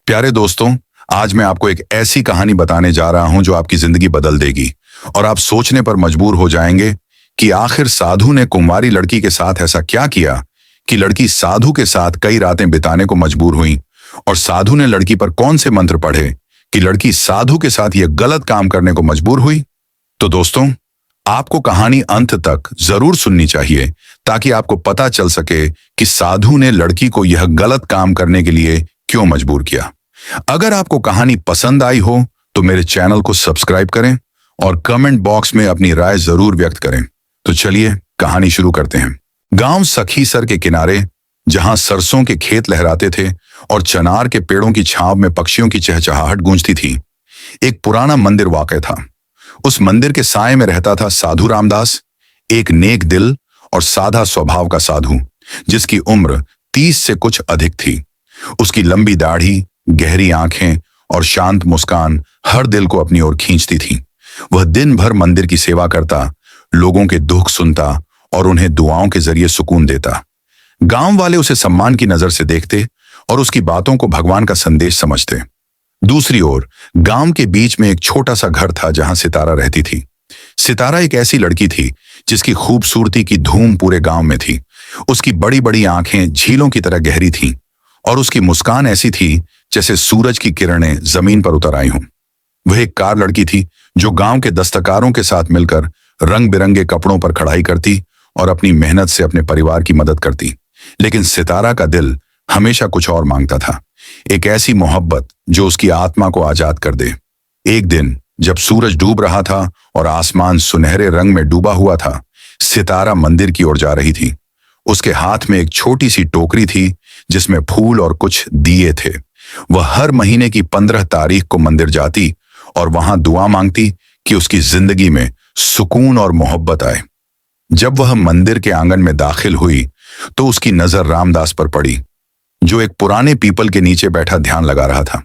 प्यारे दोस्तों, आज मैं आपको एक ऐसी कहानी बताने जा रहा हूं जो आपकी जिंदगी बदल देगी और आप सोचने पर मजबूर हो जाएंगे कि आखिर साधु ने कुंवारी लड़की के साथ ऐसा क्या किया कि लड़की साधु के साथ कई रातें बिताने को मजबूर हुई, और साधु ने लड़की पर कौन से मंत्र पढ़े कि लड़की साधु के साथ यह गलत काम करने को मजबूर हुई। तो दोस्तों, आपको कहानी अंत तक जरूर सुननी चाहिए ताकि आपको पता चल सके कि साधु ने लड़की को यह गलत काम करने के लिए क्यों मजबूर किया। अगर आपको कहानी पसंद आई हो तो मेरे चैनल को सब्सक्राइब करें और कमेंट बॉक्स में अपनी राय जरूर व्यक्त करें। तो चलिए कहानी शुरू करते हैं। गांव सखीसर के किनारे, जहां सरसों के खेत लहराते थे और चनार के पेड़ों की छांव में पक्षियों की चहचहाहट गूंजती थी, एक पुराना मंदिर वाक़ था। उस मंदिर के साए में रहता था साधु रामदास, एक नेक दिल और सादा स्वभाव का साधु जिसकी उम्र 30 से कुछ अधिक थी। उसकी लंबी दाढ़ी, गहरी आंखें और शांत मुस्कान हर दिल को अपनी ओर खींचती थी। वह दिन भर मंदिर की सेवा करता, लोगों के दुख सुनता और उन्हें दुआओं के जरिए सुकून देता। गांव वाले उसे सम्मान की नजर से देखते और उसकी बातों को भगवान का संदेश समझते। दूसरी ओर गांव के बीच में एक छोटा सा घर था जहां सितारा रहती थी। सितारा एक ऐसी लड़की थी जिसकी खूबसूरती की धूम पूरे गांव में थी। उसकी बड़ी बड़ी आंखें झीलों की तरह गहरी थीं और उसकी मुस्कान ऐसी थी जैसे सूरज की किरणें जमीन पर उतर आई हों। वह एक कार लड़की थी जो गांव के दस्तकारों के साथ मिलकर रंग बिरंगे कपड़ों पर कढ़ाई करती और अपनी मेहनत से अपने परिवार की मदद करती। लेकिन सितारा का दिल हमेशा कुछ और मांगता था, एक ऐसी मोहब्बत जो उसकी आत्मा को आजाद कर दे। एक दिन जब सूरज डूब रहा था और आसमान सुनहरे रंग में डूबा हुआ था, सितारा मंदिर की ओर जा रही थी। उसके हाथ में एक छोटी सी टोकरी थी जिसमें फूल और कुछ दिए थे। वह हर महीने की 15 तारीख को मंदिर जाती और वहां दुआ मांगती कि उसकी जिंदगी में सुकून और मोहब्बत आए। जब वह मंदिर के आंगन में दाखिल हुई तो उसकी नजर रामदास पर पड़ी, जो एक पुराने पीपल के नीचे बैठा ध्यान लगा रहा था।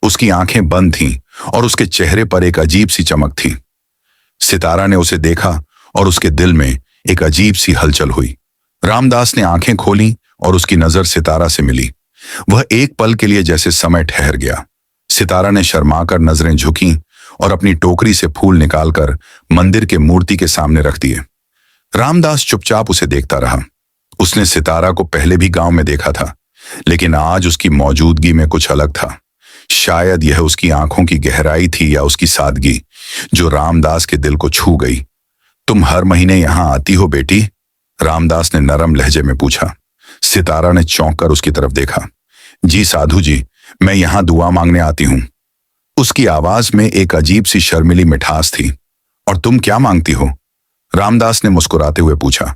उसकी आंखें बंद थीं और उसके चेहरे पर एक अजीब सी चमक थी। सितारा ने उसे देखा और उसके दिल में एक अजीब सी हलचल हुई। रामदास ने आंखें खोली और उसकी नजर सितारा से मिली। वह एक पल के लिए जैसे समय ठहर गया। सितारा ने शर्माकर नजरें झुकी और अपनी टोकरी से फूल निकालकर मंदिर के मूर्ति के सामने रख दिए। रामदास चुपचाप उसे देखता रहा। उसने सितारा को पहले भी गांव में देखा था, लेकिन आज उसकी मौजूदगी में कुछ अलग था। शायद यह उसकी आंखों की गहराई थी या उसकी सादगी जो रामदास के दिल को छू गई। तुम हर महीने यहां आती हो बेटी? रामदास ने नरम लहजे में पूछा। सितारा ने चौंक कर उसकी तरफ देखा। जी साधु जी, मैं यहां दुआ मांगने आती हूं। उसकी आवाज में एक अजीब सी शर्मिली मिठास थी। और तुम क्या मांगती हो? रामदास ने मुस्कुराते हुए पूछा।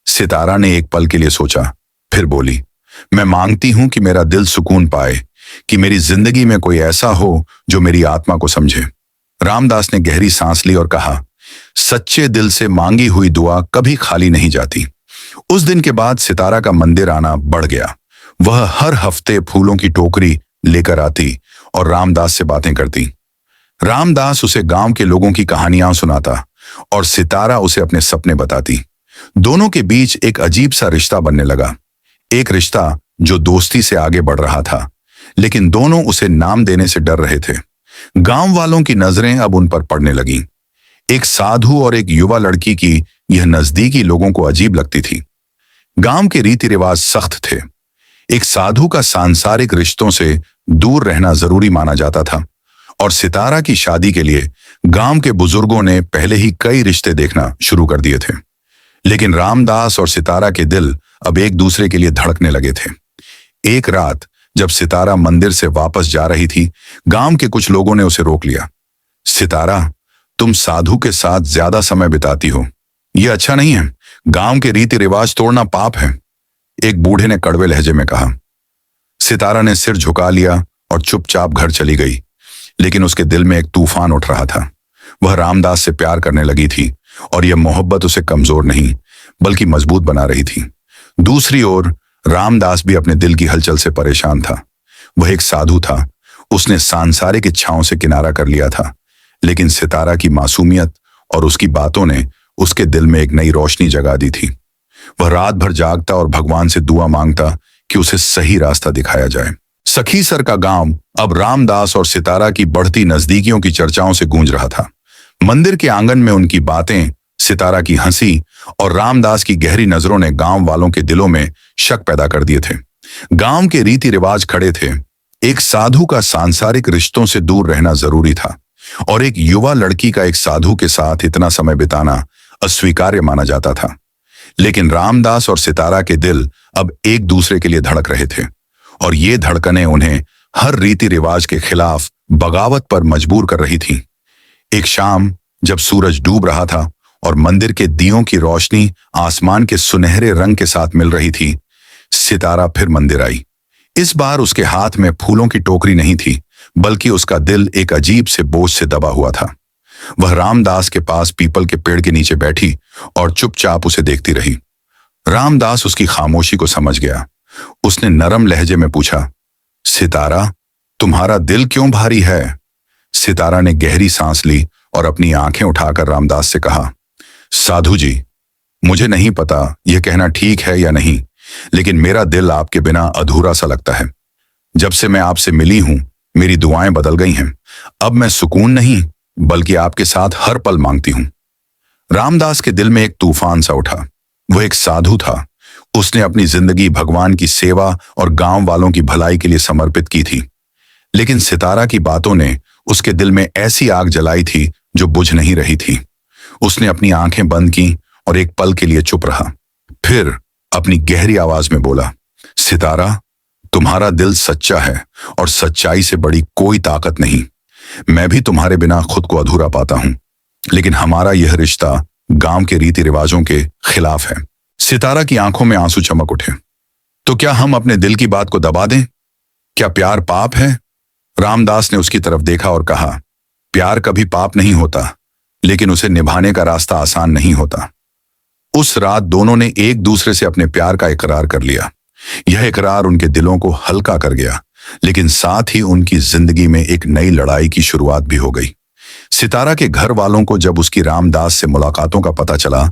सितारा ने एक पल के लिए सोचा, फिर बोली, मैं मांगती हूं कि मेरा दिल सुकून पाए, कि मेरी जिंदगी में कोई ऐसा हो जो मेरी आत्मा को समझे। रामदास ने गहरी सांस ली और कहा, सच्चे दिल से मांगी हुई दुआ कभी खाली नहीं जाती। उस दिन के बाद सितारा का मंदिर आना बढ़ गया। वह हर हफ्ते फूलों की टोकरी लेकर आती और रामदास से बातें करती। रामदास उसे गांव के लोगों की कहानियां सुनाता और सितारा उसे अपने सपने बताती। दोनों के बीच एक अजीब सा रिश्ता बनने लगा, एक रिश्ता जो दोस्ती से आगे बढ़ रहा था, लेकिन दोनों उसे नाम देने से डर रहे थे। गांव वालों की नजरें अब उन पर पड़ने लगीं। एक साधु और एक युवा लड़की की यह नजदीकी लोगों को अजीब लगती थी। गांव के रीति रिवाज सख्त थे। एक साधु का सांसारिक रिश्तों से दूर रहना जरूरी माना जाता था और सितारा की शादी के लिए गांव के बुजुर्गों ने पहले ही कई रिश्ते देखना शुरू कर दिए थे। लेकिन रामदास और सितारा के दिल अब एक दूसरे के लिए धड़कने लगे थे। एक रात जब सितारा मंदिर से वापस जा रही थी, गांव के कुछ लोगों ने उसे रोक लिया। सितारा, तुम साधु के साथ ज्यादा समय बिताती हो, यह अच्छा नहीं है। गांव के रीति रिवाज तोड़ना पाप है, एक बूढ़े ने कड़वे लहजे में कहा। सितारा ने सिर झुका लिया और चुपचाप घर चली गई, लेकिन उसके दिल में एक तूफान उठ रहा था। वह रामदास से प्यार करने लगी थी और यह मोहब्बत उसे कमजोर नहीं बल्कि मजबूत बना रही थी। दूसरी ओर रामदास भी अपने दिल की हलचल से परेशान था। वह एक साधु था, उसने सांसारिक इच्छाओं से किनारा कर लिया था, लेकिन सितारा की मासूमियत और उसकी बातों ने उसके दिल में एक नई रोशनी जगा दी थी। वह रात भर जागता और भगवान से दुआ मांगता कि उसे सही रास्ता दिखाया जाए। सखीसर का गांव अब रामदास और सितारा की बढ़ती नजदीकियों की चर्चाओं से गूंज रहा था। मंदिर के आंगन में उनकी बातें, सितारा की हंसी और रामदास की गहरी नजरों ने गांव वालों के दिलों में शक पैदा कर दिए थे। गांव के रीति रिवाज खड़े थे। एक साधु का सांसारिक रिश्तों से दूर रहना जरूरी था और एक युवा लड़की का एक साधु के साथ इतना समय बिताना अस्वीकार्य माना जाता था। लेकिन रामदास और सितारा के दिल अब एक दूसरे के लिए धड़क रहे थे और ये धड़कनें उन्हें हर रीति रिवाज के खिलाफ बगावत पर मजबूर कर रही थीं। एक शाम जब सूरज डूब रहा था और मंदिर के दियों की रोशनी आसमान के सुनहरे रंग के साथ मिल रही थी, सितारा फिर मंदिर आई। इस बार उसके हाथ में फूलों की टोकरी नहीं थी, बल्कि उसका दिल एक अजीब से बोझ से दबा हुआ था। वह रामदास के पास पीपल के पेड़ के नीचे बैठी और चुपचाप उसे देखती रही। रामदास उसकी खामोशी को समझ गया। उसने नरम लहजे में पूछा, सितारा, तुम्हारा दिल क्यों भारी है? सितारा ने गहरी सांस ली और अपनी आंखें उठाकर रामदास से कहा, साधु जी, मुझे नहीं पता यह कहना ठीक है या नहीं, लेकिन मेरा दिल आपके बिना अधूरा सा लगता है। जब से मैं आपसे मिली हूं, मेरी दुआएं बदल गई हैं। अब मैं सुकून नहीं, बल्कि आपके साथ हर पल मांगती हूं। रामदास के दिल में एक तूफान सा उठा। वह एक साधु था। उसने अपनी जिंदगी भगवान की सेवा और गांव वालों की भलाई के लिए समर्पित की थी। लेकिन सितारा की बातों ने उसके दिल में ऐसी आग जलाई थी जो बुझ नहीं रही थी। उसने अपनी आंखें बंद की और एक पल के लिए चुप रहा। फिर अपनी गहरी आवाज में बोला, सितारा, तुम्हारा दिल सच्चा है और सच्चाई से बड़ी कोई ताकत नहीं। मैं भी तुम्हारे बिना खुद को अधूरा पाता हूं, लेकिन हमारा यह रिश्ता गांव के रीति रिवाजों के खिलाफ है। सितारा की आंखों में आंसू चमक उठे। तो क्या हम अपने दिल की बात को दबा दें? क्या प्यार पाप है? रामदास ने उसकी तरफ देखा और कहा, प्यार कभी पाप नहीं होता, लेकिन उसे निभाने का रास्ता आसान नहीं होता। उस रात दोनों ने एक दूसरे से अपने प्यार का इकरार कर लिया। यह इकरार उनके दिलों को हल्का कर गया, लेकिन साथ ही उनकी जिंदगी में एक नई लड़ाई की शुरुआत भी हो गई। सितारा के घर वालों को जब उसकी रामदास से मुलाकातों का पता चला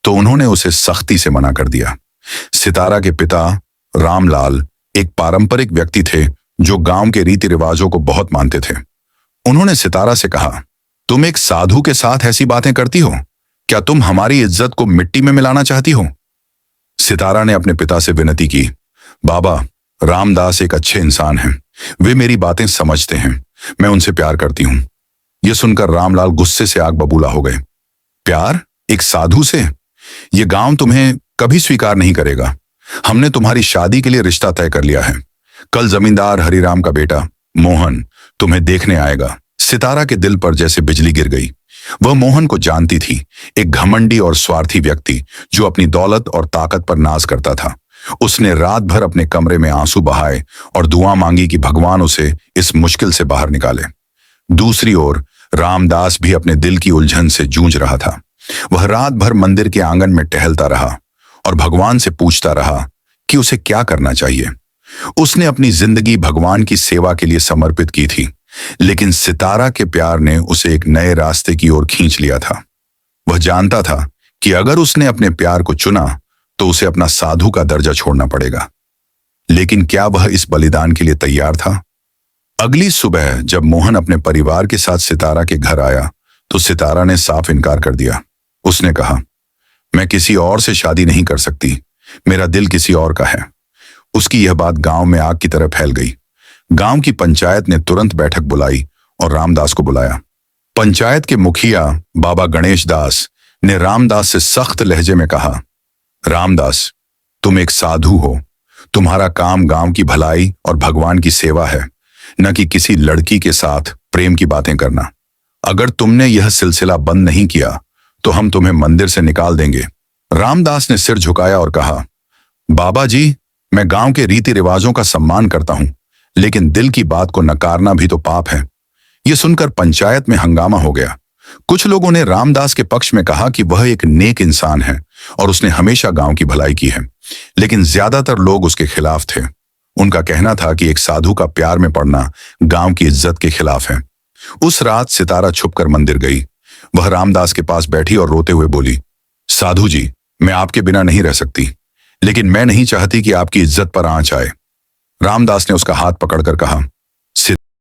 तो उन्होंने उसे सख्ती से मना कर दिया। सितारा के पिता रामलाल एक पारंपरिक व्यक्ति थे जो गांव के रीति रिवाजों को बहुत मानते थे। उन्होंने सितारा से कहा, तुम एक साधु के साथ ऐसी बातें करती हो? क्या तुम हमारी इज्जत को मिट्टी में मिलाना चाहती हो? सितारा ने अपने पिता से विनती की, बाबा, रामदास एक अच्छे इंसान हैं। वे मेरी बातें समझते हैं। मैं उनसे प्यार करती हूं। यह सुनकर रामलाल गुस्से से आग बबूला हो गए। प्यार एक साधु से? यह गांव तुम्हें कभी स्वीकार नहीं करेगा। हमने तुम्हारी शादी के लिए रिश्ता तय कर लिया है। कल जमींदार हरिराम का बेटा मोहन तुम्हें देखने आएगा। सितारा के दिल पर जैसे बिजली गिर गई। वह मोहन को जानती थी, एक घमंडी और स्वार्थी व्यक्ति जो अपनी दौलत और ताकत पर नाज करता था। उसने रात भर अपने कमरे में आंसू बहाए और दुआ मांगी कि भगवान उसे इस मुश्किल से बाहर निकाले। दूसरी ओर रामदास भी अपने दिल की उलझन से जूझ रहा था। वह रात भर मंदिर के आंगन में टहलता रहा और भगवान से पूछता रहा कि उसे क्या करना चाहिए। उसने अपनी जिंदगी भगवान की सेवा के लिए समर्पित की थी, लेकिन सितारा के प्यार ने उसे एक नए रास्ते की ओर खींच लिया था। वह जानता था कि अगर उसने अपने प्यार को चुना तो उसे अपना साधु का दर्जा छोड़ना पड़ेगा। लेकिन क्या वह इस बलिदान के लिए तैयार था? अगली सुबह जब मोहन अपने परिवार के साथ सितारा के घर आया तो सितारा ने साफ इनकार कर दिया। उसने कहा, मैं किसी और से शादी नहीं कर सकती। मेरा दिल किसी और का है। उसकी यह बात गांव में आग की तरह फैल गई। गांव की पंचायत ने तुरंत बैठक बुलाई और रामदास को बुलाया। पंचायत के मुखिया बाबा गणेश दास ने रामदास से सख्त लहजे में कहा, रामदास, तुम एक साधु हो। तुम्हारा काम गांव की भलाई और भगवान की सेवा है, न कि किसी लड़की के साथ प्रेम की बातें करना। अगर तुमने यह सिलसिला बंद नहीं किया तो हम तुम्हें मंदिर से निकाल देंगे। रामदास ने सिर झुकाया और कहा, बाबा जी, मैं गांव के रीति रिवाजों का सम्मान करता हूं, लेकिन दिल की बात को नकारना भी तो पाप है। यह सुनकर पंचायत में हंगामा हो गया। कुछ लोगों ने रामदास के पक्ष में कहा कि वह एक नेक इंसान है और उसने हमेशा गांव की भलाई की है, लेकिन ज्यादातर लोग उसके खिलाफ थे। उनका कहना था कि एक साधु का प्यार में पड़ना गांव की इज्जत के खिलाफ है। उस रात सितारा छुपकर मंदिर गई। वह रामदास के पास बैठी और रोते हुए बोली, साधु जी, मैं आपके बिना नहीं रह सकती, लेकिन मैं नहीं चाहती कि आपकी इज्जत पर आंच आए। रामदास ने उसका हाथ पकड़कर कहा,